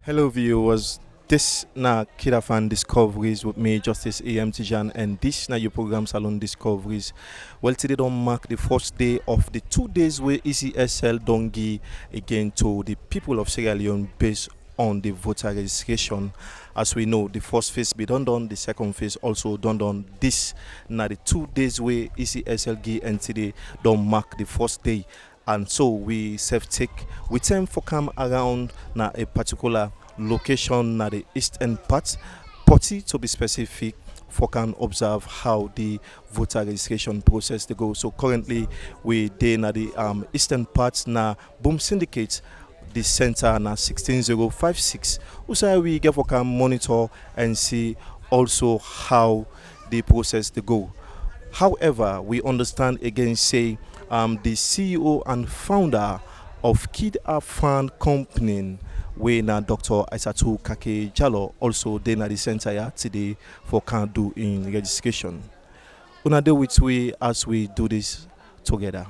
Hello viewers, this na KID-AFAN Discoveries with me, Justice A.M. Tijan, and this na your program Salone Discoveries. Well, today don't mark the first day of the 2 days where ECSL don't give again to the people of Sierra Leone based on the voter registration. As we know, the first phase be done, the second phase also done. This na the 2 days where ECSL give and today don't mark the first day. And so we take we tend for come around na a particular location na the eastern part, party to be specific, for can observe how the voter registration process they go. So currently we dey na the eastern part na Boom Syndicate, the center na 16056. Also we get for can monitor and see also how the process they go. However, we understand again say the CEO and founder of KID-AFAN company, we na Dr. Isatu Kakay-Diallo, also they na the center here today for can do in registration. Una do with we as we do this together.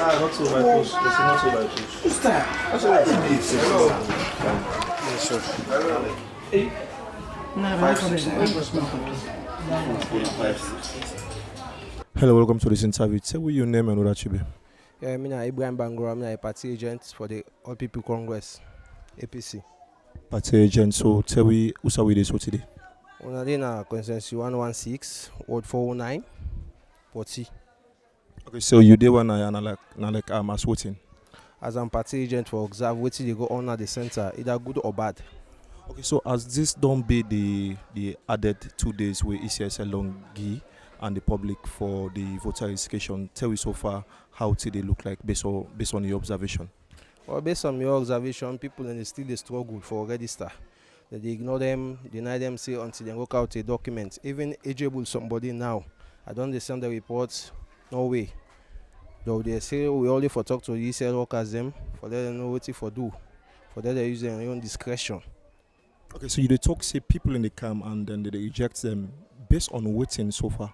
Not so my push. Not so my push. Who's that? That's what I did. Yes, sir. Hey. Hello, welcome to this interview. Tell me your name and what that you be. Yeah, I'm Ibrahim Bangor. I'm a party agent for the All People Congress, APC. Party agent. So tell me who's we this today. On a day na consensus 116, Ward 409, Poti. Okay, so you did one like as voting. As I'm party agent for observe waiting they go on at the center, either good or bad. Okay, so as this don't be the added 2 days where ECSL long give and the public for the voter registration, tell me so far how they look like based on your observation. Well, based on your observation, people in the still they struggle for register. They ignore them, deny them, say until they work out a document. Even eligible somebody now, I don't send the reports. No way. Though they say we only for talk to the ECL workers them for them know what for do. For them they use their own discretion. Okay, so you talk say people in the camp and then they reject them based on waiting so far.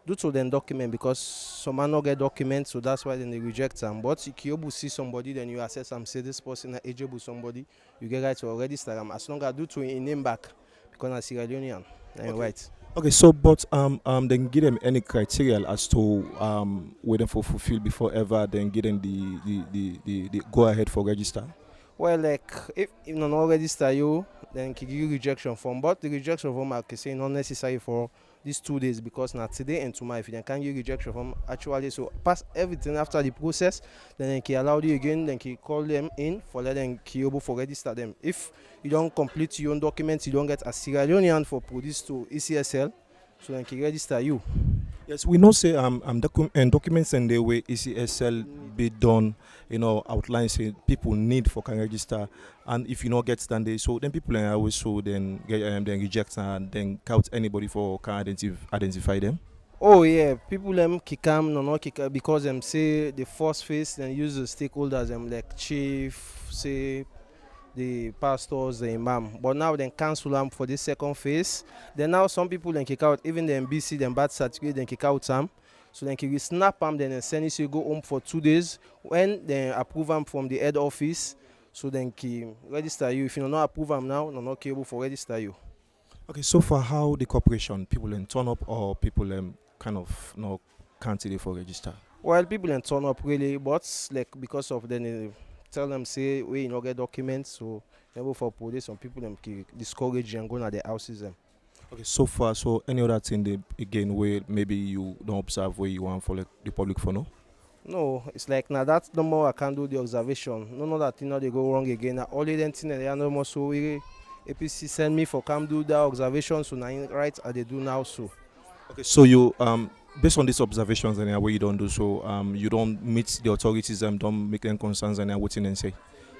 Due to them document because some man not get documents, so that's why then they reject them. But if you see somebody, then you assess them, say this person is eligible somebody, you get right to register them as long as due to a name back because I'm Sierra Leonean. Okay. Right. Okay, so but then give them any criteria as to whether for fulfill before ever then give them the go ahead for register. Well, like if you not register you, then give you rejection form. But the rejection form I can say not necessary for these 2 days because now today and tomorrow if you can give rejection form actually so pass everything after the process, then they can allow you again, then can call them in for let them able for register them. If you don't complete your own documents, you don't get a Sierra Leonean for produce to ECSL, so then can register you. Yes, we know say documents and the way ECSL be done, outline say people need for can register, and if you not get standard, so then people are always so then get then reject and then count anybody for can identify them. Oh yeah, people kick no kick because them say the first phase then use the stakeholders like chief, say the pastors, the imam. But now then cancel them for the second phase. Then now some people then kick out even the MBC, then bad certificate, then kick out some. So then we snap them, then send you go home for 2 days. When they approve them from the head office, so then register you. If you not approve them now, not capable for register you. Okay, so for how the corporation people turn up or people kind of no candidate for register. Well, people turn up really, but like because of then tell them say we not get documents, so never for police some people them discourage and go to their houses them. Okay, so far, so any other thing again where maybe you don't observe where you want for like, the public for no? No, it's like now that's no more I can do the observation. No that thing they go wrong again. Now only then thing they are no more so we APC send me for come do the observation, so now right as they do now so. Okay, so you based on these observations and what you don't do, so you don't meet the authorities and don't make them concerns and waiting and say.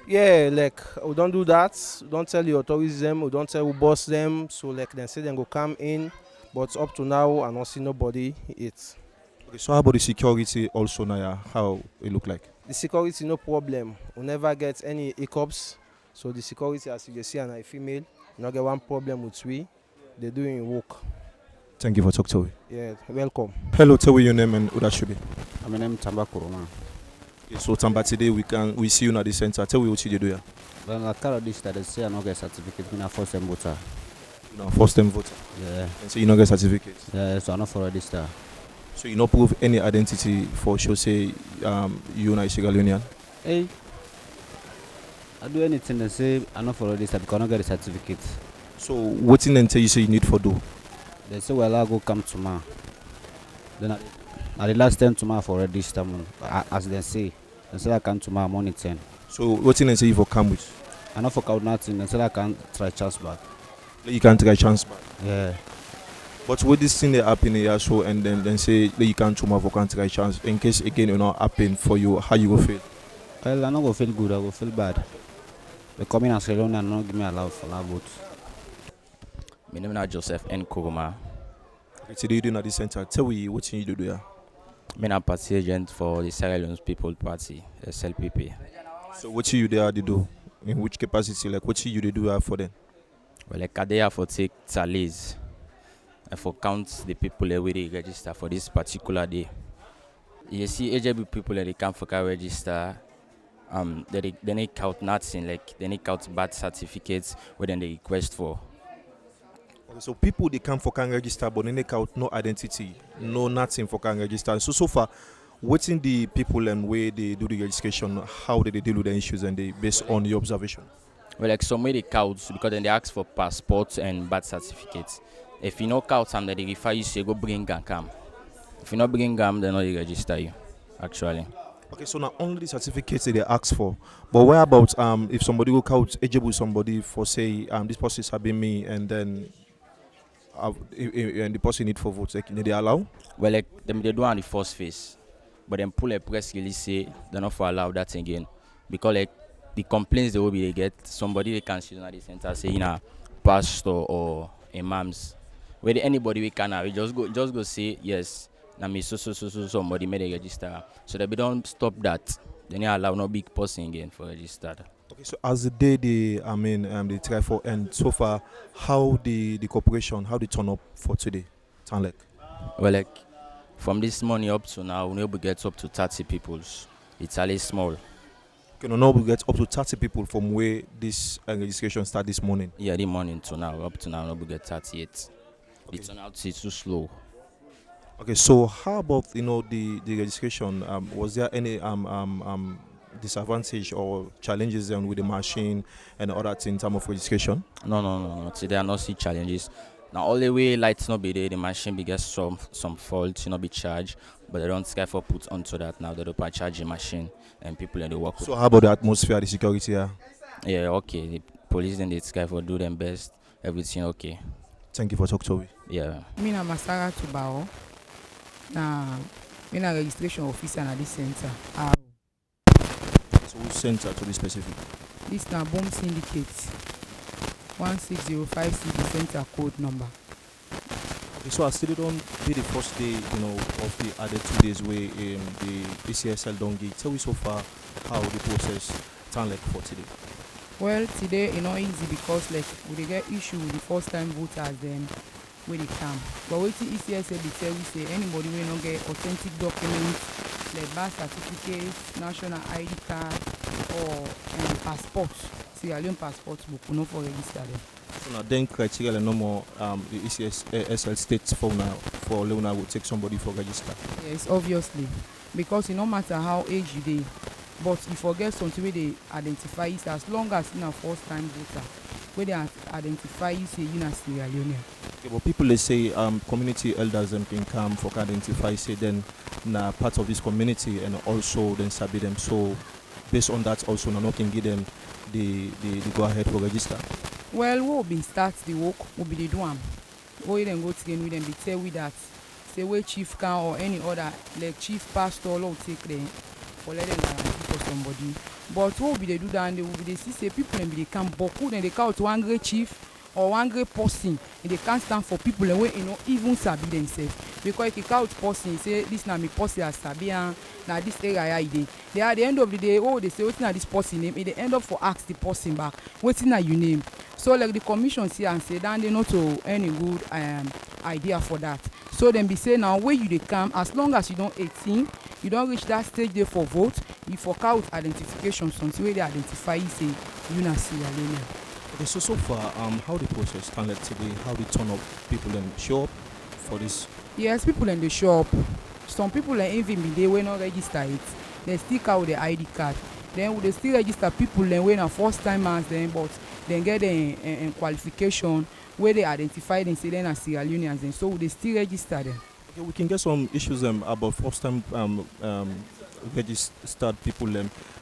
Yeah, like we don't do that. We don't tell the authorities them. We don't tell who boss them. So like they say they go come in, but up to now I don't see nobody. It's. Okay, so how about the security also now? How it look like? The security no problem. We never get any hiccups. So the security as you can see and a female, not get one problem with we. they're doing work. Thank you for talking to me. Yeah, welcome. Hello, tell me your name and who that should be. My name is Tamba Kuruma. Okay, so Tamba, today we see you at the center. Tell me what you do here. Well, I carry this that they say I no get certificate. Me na first time voter. You know, first time voter. Yeah. And so you don't get certificate. Yeah. So I not for register. So you not prove any identity for sure say you na Sierra Leonean. Hey. I do anything they say I not for register because I not get the certificate. So what in then tell you say you need for do? They say well I go come tomorrow. Then I the last time tomorrow for register as they say I come tomorrow morning 10. So what in then say you for come with? I not for count nothing. They say I can try chance back. You can try chance back. Yeah. But with this thing that happen here so and then say you can't tomorrow for can't try chance in case again it not happen for you, how you go feel? Well I not go feel good. I go feel bad. They come in and say and not give me allowed for that vote. My name is Joseph N. Kuruma. Okay, today you doing at the center. Tell me what you do there. I'm a party agent for the Sierra Leone People Party, SLPP. So what you there they do? In which capacity? Like what you do for them? Well, like a day for take tallies and for count the people that we register for this particular day. You see, AJB people that they come for register, they need count nothing, like they need count birth certificates where then they request for. Okay, so people they come for can register but then they count no identity, no nothing for can register. So far, what's in the people and way they do the registration, how do they deal with the issues and they based on your observation? Well, like some way they count because then they ask for passports and birth certificates. If you no count them, then they refer you say go bring and come. If you not bring them, then they register you. Actually. Okay, so not only the certificates that they ask for, but what about if somebody will count eligible somebody for say this person is having me and then and the person need for votes, like they allow? Well, like them they do on the first phase, but then pull a press release say they're not for allow that again because like the complaints they will be they get somebody they can see at the center say pastor or imams where anybody we can we just go say yes na me so somebody made a register so that we don't stop that then you allow no big person again for registered. Okay, so as the day they try for and so far how the corporation how they turn up for today? Sound like? Well, like from this morning up to now we able get up to 30 peoples. It's only small. Okay, no, we get up to 30 people from where this registration start this morning. Yeah, the morning to now up to now we get 38. Okay. The turnout is too slow. Okay, so how about the registration? Was there any disadvantage or challenges with the machine and other things in terms of registration? No. Today I not see challenges. Now all the way lights not be there, the machine be get some faults, be charged, but they don't care for put onto that now. They don't charge the machine and people in the work. So how about the atmosphere, the security here? Yeah, okay. The police and the sky for do them best. Everything okay. Thank you for talking to me. Yeah. Me na Masara Tubao. Na me na registration officer na this center. So which center to be specific? This na Bomb Syndicate. 16056 the center code number. Okay, so I still don't be the first day, of the other 2 days where the ECSL don't get. Tell me so far how the process sound like for today. Well, today it's not easy because like we dey get issue with the first time voters then when they come. But wetin ECSL dey tell we say anybody wey no get authentic documents like birth certificate, national ID card or passport, Sierra Leone passport book, we no for register them. So now then criteria no more the ECSL states for now for Leona will take somebody for register. Yes, obviously. Because it no matter how age you dey, but you forget something where they identify you as long as you are first time voter, where they identify you say you are Sierra Leone. Okay, but people they say community elders can come for identify say then na part of this community and also then sabi them. So based on that also now can give them the go ahead for register. Well, we will be start the work, we will be the do am. We then go together with them, they tell we that say where chief can or any other like chief pastor will take them for let them guarantee for somebody. But what will be they do that and they will be they see say people and be they come boku then they count one great chief or one great person and they can't stand for people and wey even sabi themselves, because if you count person say this na me person as sabi am na this area e dey, they at the end of the day they say wetin na this person name, they end up for ask the person back wetin na you name. So like the commission see and say dan dey not to any good idea for that. So dem be say now where you dey come, as long as you don 18, you don reach that stage there for vote, you for count identification, something wey dey identify you say you na Sierra Leone. Okay, so far, how the process stand like today? How they turn up people then show up for this? Yes, people in the shop. Some people even be there wey no register it. They still count the ID card. Then they still register people then wey na first timers then, but then get the qualification where they identify them say they na Sierra Leoneans then. So they still register them. Okay, we can get some issues about first time registered people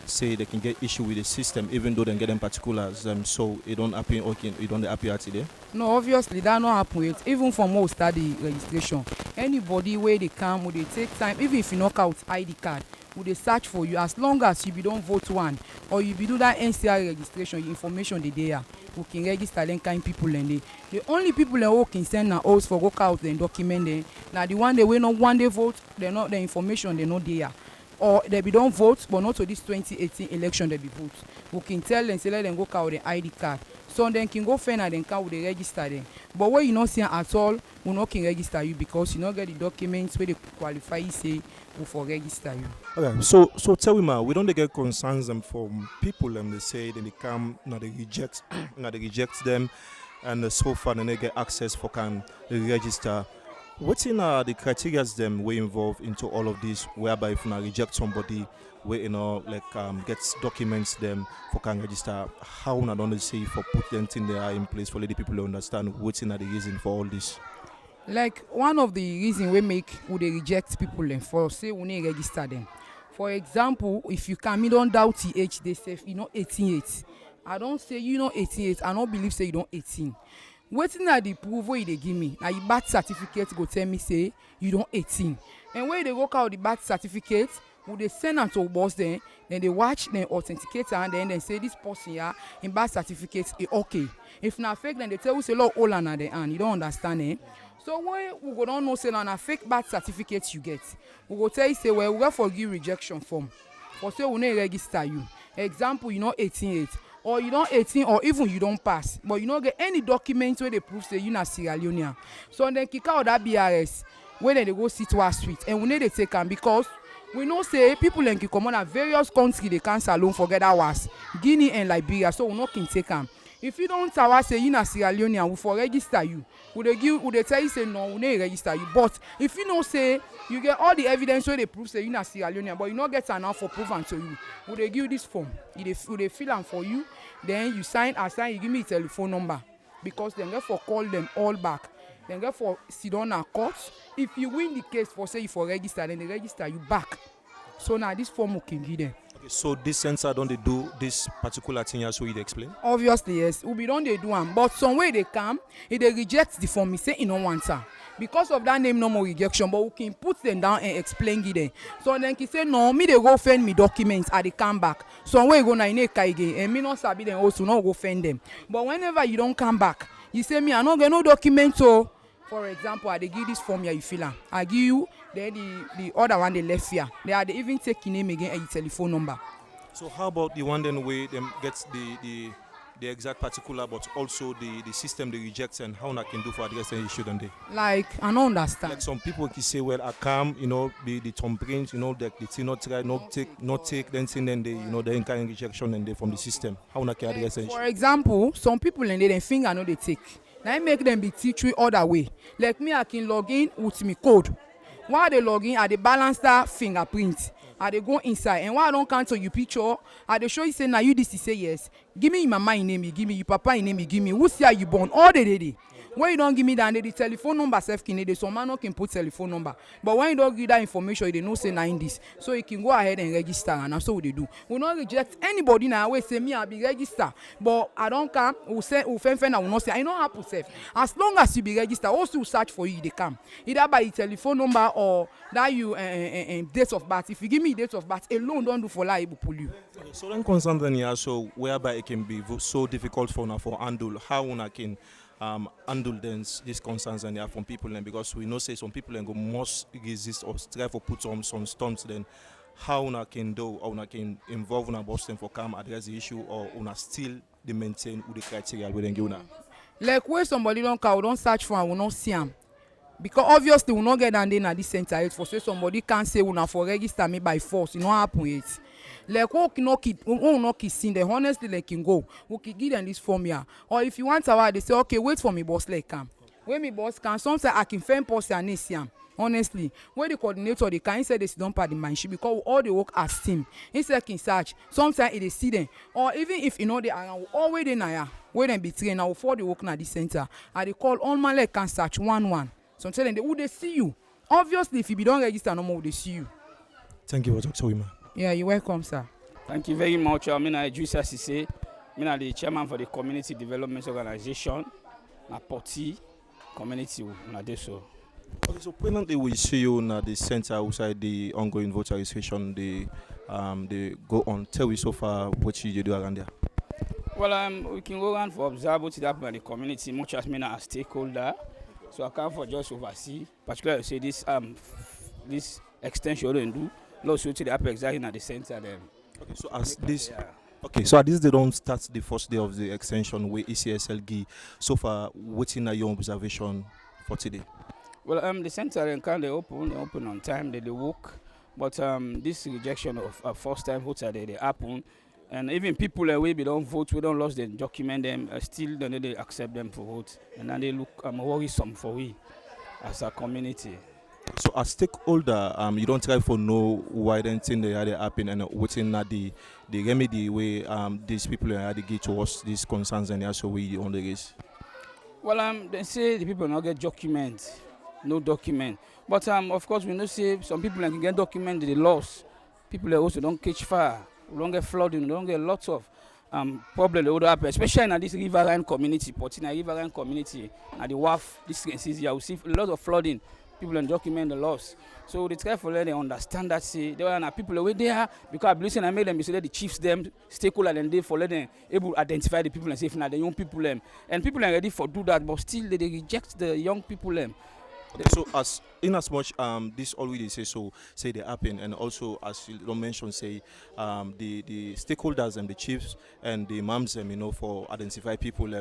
say they can get issue with the system even though they get them particulars so it don't happen. Okay, it don't happen today. No, obviously that not happen yet. Even from most start the registration, anybody where they come, would they take time, even if you knock out ID card, would they search for you, as long as you be don't vote one or you be do that NCR registration, your information the there who can register them kind people and the only people who can send na us for work out and document them. Now the one they will not one day vote, they not the information they not there. Or they be don't vote, but not to this 2018 election they be vote. We can tell them, say let them go out the ID card. So then can go find and then can with the register them. But where you not see at all, we not can register you because you not get the documents where they qualify you say we for register you. Okay, so tell me, we don't get concerns from people they say then they come, now they reject, now they reject them, and so far then they get access for can register. What's in the criteria them we involved into all of this, whereby if you reject somebody, we gets documents them for can register, how not only say for put them in there in place for let the people understand what's in the reason for all this. Like one of the reason we make would they reject people and for say we need register them. For example, if you come, you don't doubt the age they say you know 18. I don't say you know 18. I don't believe say you don't 18. Waiting at the proof where they give me. Now your birth certificate go tell me say you don't 18. And when they work out the birth certificate, would they send them to boss then they watch, then authenticate and then they say this person here in birth certificate is okay. If not fake, then they tell you say lot all at the end. You don't understand it. So when we go don't know say na fake birth certificate you get, we go tell you say well we go forgive rejection form. For say we no register you. Example, you know 18. Or you don't 18 or even you don't pass, but you don't get any documents where they prove say you na Sierra Leone. So then kick out that BRS where they go sit to our suite and we need to take them because we know say people in Kikomona various countries they can't Salone forget ours, Guinea and Liberia, so we no can take them. If you don't tell us say you na Sierra Leone, we for register you. Would they tell you say no, we need register you. But if you know say you get all the evidence where they prove say you na Sierra Leone, but you not get enough for proof to you, would they give you this form? Would they fill them for you? Then you sign, you give me a telephone number because then get for call them all back. Then get for sit down and court. If you win the case for say you for register, then they register you back. So now this form we can give them. Okay, so this censor don't they do this particular thing as we explain? Obviously yes, we don't they do them, but some way they come, if they reject the form, we say you don't want her. Because of that name no more rejection, but we can put them down and explain it then. So then he say no, me they go find me documents and they come back. So when you go na again and me not sabi them also not go find them. But whenever you don't come back, you say me I not get no documents. So for example, I they give this form here you fill am. I give you then the other one they left here. They even take your name again and your telephone number. So how about the one then where them gets the exact particular, but also the system they reject and how I can do for address the issue then they? Like I don't understand. Like some people can say, well, I come, the thumbprint, that they say not try, not take, then they kind rejection and they from the system. How I can address the issue? For example, some people and they finger no they take. Now I make them be teach you other way. Like me, I can log in with me code. While they log in, I they balance that fingerprint. I they go inside, and while I don't cancel your picture, I they show you say now you this, you say yes. Give me your mama in name, you give me your papa in name, you give me who's here you born all the day. When you don't give me that, the telephone number self can need some man no can put telephone number. But when you don't give that information, they know say nine this. So you can go ahead and register, and that's what they do. We don't reject anybody now. We say me I be register, but I don't come. We say we friend I will not say I know how to save. As long as you be registered, also will search for you. They come either by your telephone number or that you date of birth. If you give me date of birth alone, don't do for liable pull you. Okay, so then concern then yeah, so whereby it can be so difficult for handle how one can handle these concerns and from people then, because we know say some people then go must resist or strive for put on some stunts then how una can do or una can involve una boss them for come address the issue or una still they maintain with the criteria we then give una. Like where somebody don't call, don't search for and we not see am. Because obviously we not get down there at this center yet for say somebody can't say una for register me by force. It not happen yet. Like we not keep seeing them. Honestly, like can go. We can give them this form here. Or if you want to, they say okay, wait for me boss like come. When me boss can, sometimes I can find person and see am. Honestly, when the coordinator they can say they don't part the mindship because all they work as team. Instead can search. Sometimes they see them. Or even if you know they are always there now, where them be trained now before they work at the center. And they call all my leg can search 1-1. So I'm telling them, would they see you? Obviously, if you don't register no more, would they see you? Thank you for talking to me. Yeah, you're welcome, sir. Thank you very much. I'm Idrissa Sise. I'm the chairman for the Community Development Organization, Napoti Community. Okay, so presently we see you at the center outside the ongoing voter registration. They go on. Tell me so far what you do around there. Well, we can go around for observe what happens in the community, much as me a stakeholder. So I come for just oversee, particularly say this extension they do. Lots of the happen exactly at the center then. Okay, so as this. Yeah. Okay, so at this they don't start the first day of the extension where ECSL give. So far, what's in your observation for today? Well, the center and can they open on time, they work, but this rejection of first time voter they happen, and even people we don't vote, we don't lose them, document them, still don't they accept them for vote, and then they look worrisome for we as a community. So as stakeholder, you don't try for know why then thing they had happen and what's in the remedy way these people are give towards these concerns and also we on the race. Well, they say the people not get document. No document, but of course we know say some people can get document the loss. People also don't catch fire, we don't get flooding, we don't get lots of problem that would happen, especially in this riverine community, Portina riverine community, and the WAF this year we see a lot of flooding. People don't document the loss, so they try for let them understand that say there are people away there because I believe I made them say the chiefs them stakeholder and they for let them able to identify the people and say if not the young people them and people are ready for do that, but still they reject the young people them. Okay, so as in as much this already say they happen, and also as you don't mention say the stakeholders and the chiefs and the imams for identify people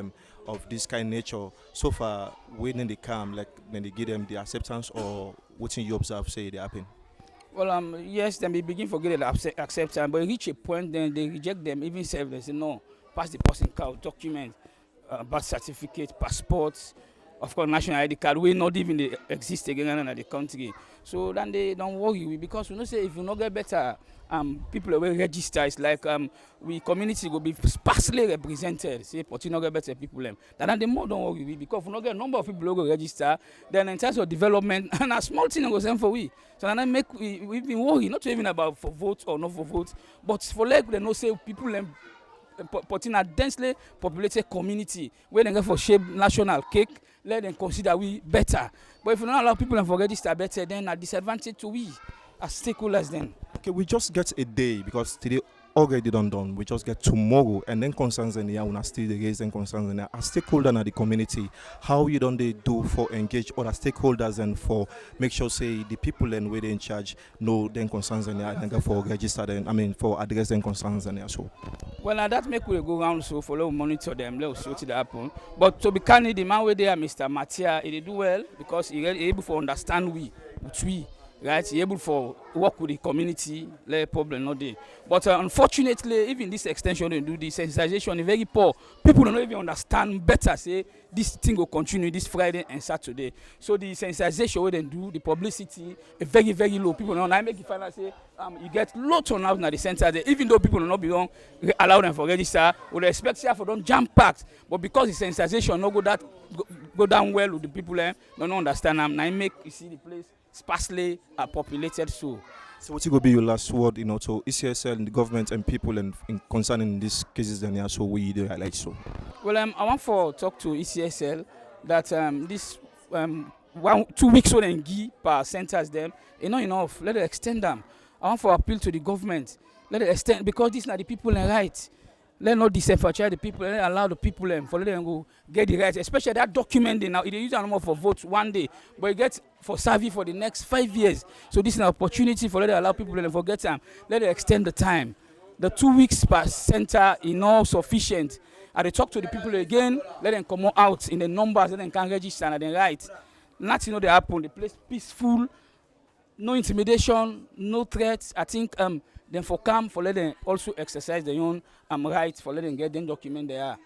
of this kind of nature. So far when they come like when they give them the acceptance or what you observe say they happen. Well yes, then they begin to get the acceptance, but reach a point then they reject them even say they say no, pass the person card, document, birth certificate, passports. Of course, national ID card will not even exist again in the country. So then they don't worry because we know say if you not get better, people will register. It's like we community will be sparsely represented. Say, but you not get better people them. Then the more don't worry because we not get a number of people who go register. Then in terms of development, and a small thing goes for we. So then make we been worry not even about for vote or not for vote, but for like they know say people them. But in a densely populated community where they get for shape national cake, let them consider we better. But if you don't allow people to register better, then a disadvantage to we as stakeholders then. Okay, we just get a day because today already done. We just get tomorrow and then concerns in here when still raise and concerns in there. As stakeholder in the community, how you don't they do for engage other stakeholders and for make sure say the people and where they in charge know then concerns in there and for register them, for address them concerns in there so. Well, that make we go around so follow monitor them, let us see what happen. But to be candid, the man where they are Mr. Matia, he do well because he able to understand we. Right, he able for work with the community, let problem not there. But unfortunately, even this extension they do the sensitization is very poor. People don't even understand better. Say this thing will continue this Friday and Saturday. So the sensitization they do, the publicity is very very low. People don't. I make it find out say you get lots on out at the center there. Even though people do not be wrong, allow them for register. We expect say for don't jam packed, but because the sensitization not go down well with the people, don't understand them. Now I make you see the place. Sparsely populated so. So what will be your last word, to ECSL and the government and people and concerning these cases then yeah, so we do highlight so. Well, I want to talk to ECSL that this 2 weeks when and give per centers them, not enough. Let it extend them. I want to appeal to the government. Let it extend because these are the people in right. Let not disenfranchise the people. Let allow the people for let them go get the rights, especially that document they now. They use them for votes one day, but it gets for survey for the next 5 years. So this is an opportunity for let them allow people to forget them. Let them extend the time. The 2 weeks per center is not sufficient. And they talk to the people again. Let them come out in the numbers. Let them can register and then write. Nothing they happen. The place peaceful. No intimidation, no threats. I think then for come for let them also exercise their own rights for let them get them document they are.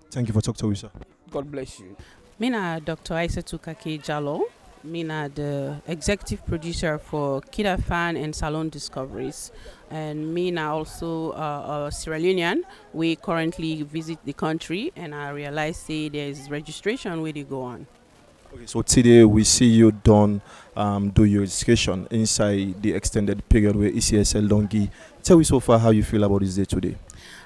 Thank you for talking to us, sir. God bless you. Mina Dr. Isatu Kakay-Diallo. Mina the executive producer for KID-AFAN and Salone Discoveries. And Mina also a Sierra Leonean. We currently visit the country and I realize say there is registration where they go on. Okay, so today we see you done do your registration inside the extended period where ECSL don't give. Tell me so far how you feel about this day today.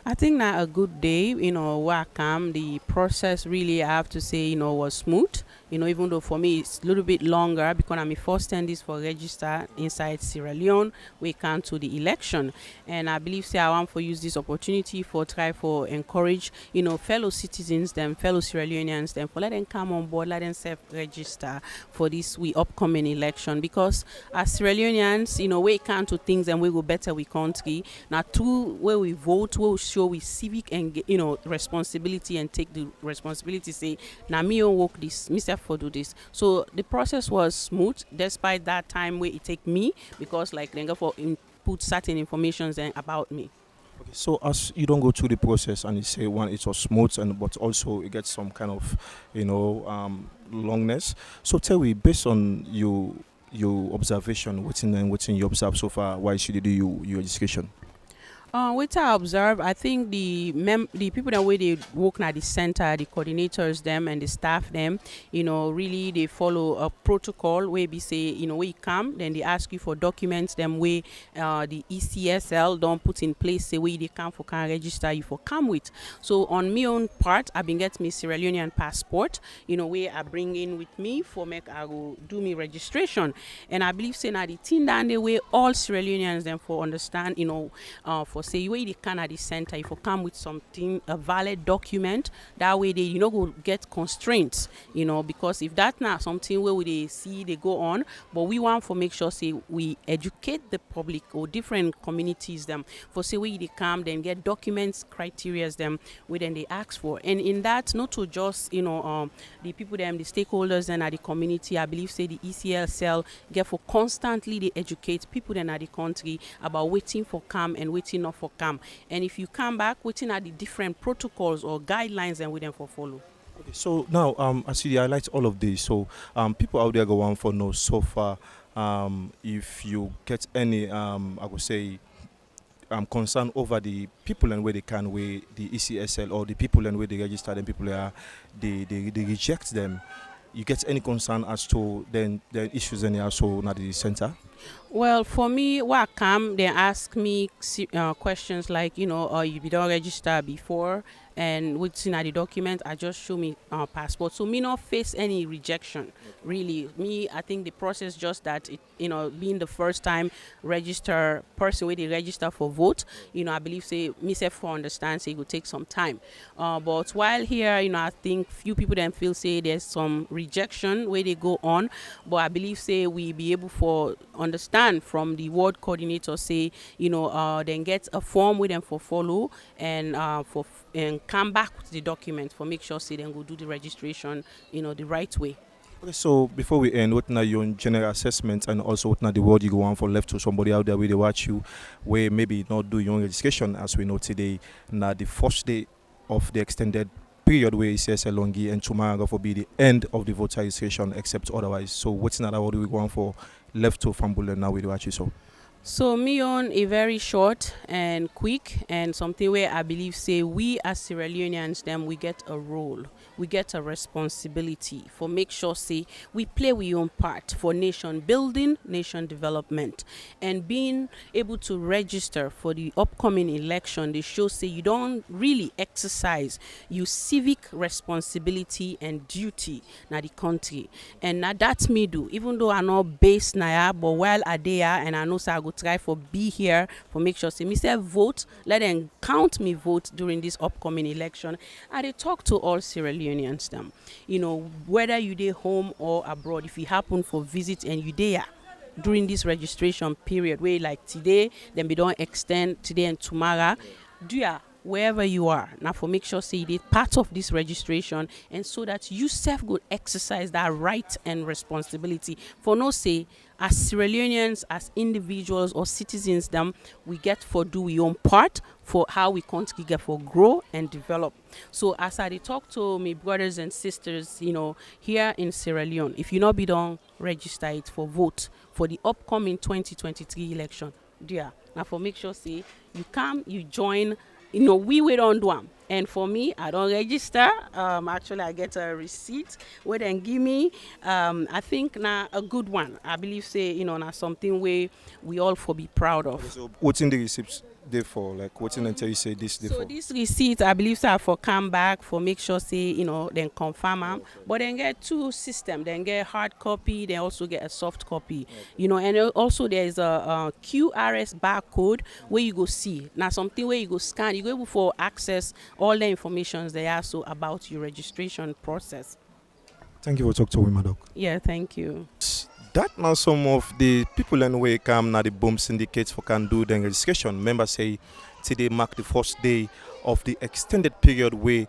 I think that a good day, welcome. The process really, I have to say, was smooth. Even though for me it's a little bit longer because I'm first this for register inside Sierra Leone. We come to the election, and I believe say I want to use this opportunity for try for encourage, fellow citizens, them fellow Sierra Leoneans, them for let them come on board, let them self-register for this upcoming election because as Sierra Leoneans, we come to things and we go better we country. Now two where we vote, we show we civic and responsibility and take the responsibility. Say, now me work this, myself for do this. So the process was smooth, despite that time where it take me because like they go for input certain informations about me. Okay, so as you don't go through the process and you say one it was smooth and but also it gets some kind of longness. So tell me based on your observation, what's in you observe so far, why should you do your education? What I observe, I think the people that way they work at the center, the coordinators, them and the staff, them, really they follow a protocol where we say, where you come, then they ask you for documents, them where the ECSL don't put in place, say where they come for can register you for come with. So on my own part, I've been getting my Sierra Leonean passport, where I bring in with me for make I go do me registration, and I believe say now the thing down the way all Sierra Leoneans them for understand, for say where they can at the center if you come with something a valid document that way they go get constraints because if that's not something where they see they go on but we want to make sure say we educate the public or different communities them for say where they come then get documents criterias them where then they ask for and in that not to just the people them the stakeholders and at the community I believe say the ECSL get for constantly they educate people then at the country about waiting for come and waiting not for come, and if you come back waiting at the different protocols or guidelines and we them for follow. Okay, so now as you highlight all of this, so people out there go on for know so far if you get any I would say concern over the people and where they can where the ECSL or the people and where they register them people they reject them. You get any concern as to the issues any also at the center? Well, for me, what come, they ask me questions like, you don't register before, and what's in the document, I just show me passport. So me not face any rejection, really. Me, I think the process just that, being the first time register person where they register for vote, I believe, say, myself for understand, say, it will take some time. But while here, I think few people then feel, say, there's some rejection where they go on, but I believe, say, we be able for understand from the ward coordinator say then get a form with them for follow and come back with the document for make sure say then go do the registration the right way. Okay, so before we end, what now your general assessment and also what now the word you go on for left to somebody out there where they watch you where maybe not do your own registration as we know today now the first day of the extended period where ECSL longi and tomorrow will be the end of the voter registration except otherwise. So what's another what do we go on for left to Fambula now with watch you So me on a very short and quick and something where I believe say we as Sierra Leoneans then we get a role, we get a responsibility for make sure say we play we own part for nation building, nation development, and being able to register for the upcoming election. They show say you don't really exercise your civic responsibility and duty na the country, and now that's me do even though I not based na but while I there and I know say I go try for be here for make sure say me say vote, let them count me vote during this upcoming election. And they talk to all Sierra Leoneans them, whether you dey home or abroad, if you happen for visit and you there during this registration period where like today, then we don't extend today and tomorrow, do ya wherever you are now for make sure say you did part of this registration, and so that you self could exercise that right and responsibility for no say as Sierra Leoneans, as individuals or citizens them, we get for do we own part for how we country get for grow and develop. So as I talk to my brothers and sisters, here in Sierra Leone, if you not be done register it for vote for the upcoming 2023 election, dear now for make sure say you come, you join. We don't do them. And for me, I don't register. Actually, I get a receipt where then give me, I think now a good one. I believe say, now something we all for be proud of. So what's in the receipts there for? Like what's in until you say this there So for? this receipt, I believe so for come back for make sure say, then confirm them. But then get two system. Then get hard copy. Then also get a soft copy. And also there is a QRS barcode where you go see. Now something where you go scan. You go able for access all the information they are so about your registration process. Thank you for talking to me, Madok. Yeah, thank you. That now some of the people in way come now the boom syndicates for can do the registration. Members say today mark the first day of the extended period where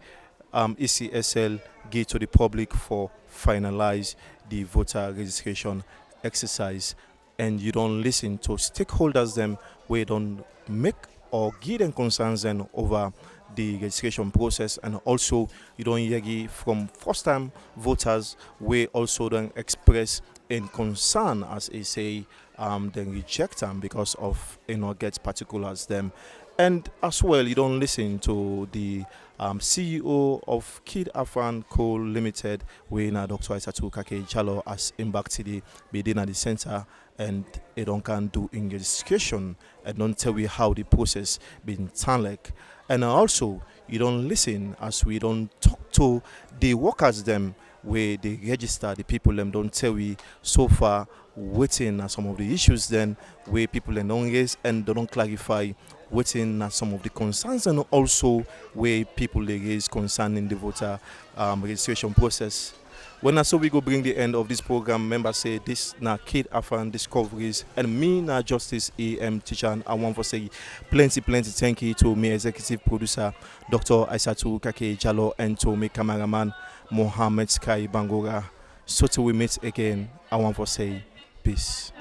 ECSL gave to the public for finalize the voter registration exercise, and you don't listen to stakeholders them where you don't make or give them concerns then over the registration process, and also you don't hear from first time voters where also don't express in concern as they say then reject them because of get particulars them. And as well you don't listen to the CEO of KID-AFAN Co Limited where now Dr. Isatu Kakay-Diallo has embarked today within at the center, and they don't can do in registration and don't tell you how the process been done like. And also you don't listen as we don't talk to the workers them where they register the people them don't tell we so far waiting some of the issues then where people them don't raise and they don't clarify waiting some of the concerns, and also where people they raise concerning the voter registration process. When I saw we go bring the end of this program, members say this na AFANDiscoveries, and me na Justice AM teacher, and I want to say plenty thank you to me executive producer Dr. Isatu Kakay-Diallo and to me cameraman Mohammed Sky Bangora. So till we meet again, I want to say peace.